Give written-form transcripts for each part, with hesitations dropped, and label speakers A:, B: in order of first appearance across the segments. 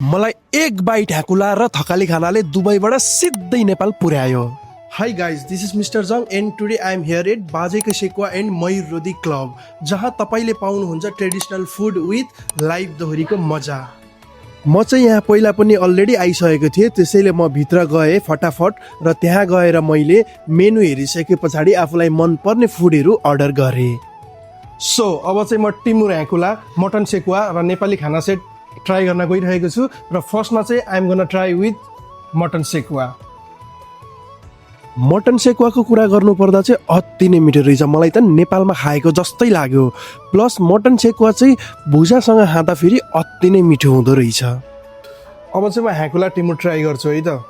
A: मलाई एक बाइट ह्याकुला र थकाली खानाले दुबईबाट सिधै नेपाल पुर्यायो। Hi guys, this is mister Jang and today I am here at Bajeko Sekuwa and मयूररोधी club, जहाँ तपाईँले पाउनुहुन्छ ट्रेडिसनल फुड विथ लाइभ दोहोरीको मजा। म चाहिँ यहाँ पहिला पनि अलरेडी आइसकेको थिएँ, त्यसैले म भित्र गएँ फटाफट र त्यहाँ गएर मैले मेनु हेरिसके पछाडि आफूलाई मनपर्ने फुडहरू अर्डर गरेँ। सो अब चाहिँ म टिमुर ह्याकुला, मटन सेकुवा र नेपाली खाना सेट ट्राई गर्न गइरहेको छु र फर्स्टमा चाहिँ I'm gonna try with mutton sekuwa. Mutton सेकुवाको कुरा गर्नुपर्दा चाहिँ अति नै मिठो रहेछ, मलाई त नेपालमा खाएको जस्तै लाग्यो। प्लस मटन सेकुवा चाहिँ भुजासँग खाँदा फेरि अति नै मिठो हुँदो रहेछ। अब चाहिँ म ह्याकुला टिमुर ट्राई गर्छु है त।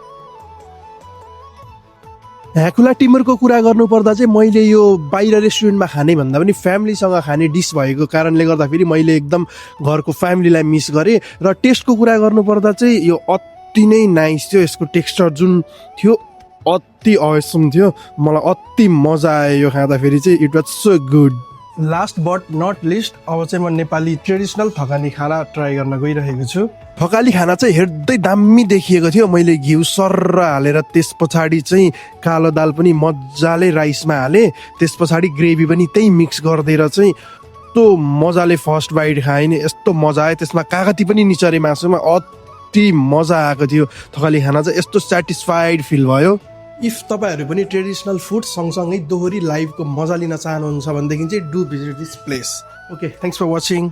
A: ह्याकुला टिमुरको कुरा गर्नुपर्दा चाहिँ मैले यो बाहिर रेस्टुरेन्टमा खाने भन्दा पनि फ्यामिलीसँग खाने डिस भएको कारणले गर्दाखेरि मैले एकदम घरको फ्यामिलीलाई मिस गरेँ। र टेस्टको कुरा गर्नुपर्दा चाहिँ यो अति नै नाइस थियो, यसको टेक्स्चर जुन थियो अति अवसम थियो, मलाई अति मजा आयो यो खाँदाखेरि चाहिँ, it was so good. Last but not least अब चाहिँ म नेपाली ट्रेडिसनल थकाली खाना ट्राई गर्न गइरहेको छु। थकाली खाना चाहिँ हेर्दै दामी देखिएको थियो, मैले घिउ सर्र हालेर त्यस पछाडि चाहिँ कालो दाल पनि मजाले राइसमा हालेँ, त्यस पछाडि ग्रेभी पनि त्यही मिक्स गरिदिएर चाहिँ यस्तो मजाले फर्स्ट बाइट खाएँ नि, यस्तो मजा आयो। त्यसमा कागती पनि निचरे मासुमा, अति मजा आएको थियो। थकाली खाना चाहिँ यस्तो सेटिस्फाइड फिल भयो। इफ तपाईँहरू पनि ट्रेडिसनल फुड सँगसँगै दोहोरी लाइभको मजा लिन चाहनुहुन्छ भनेदेखि चाहिँ do visit this place. Okay, thanks for watching.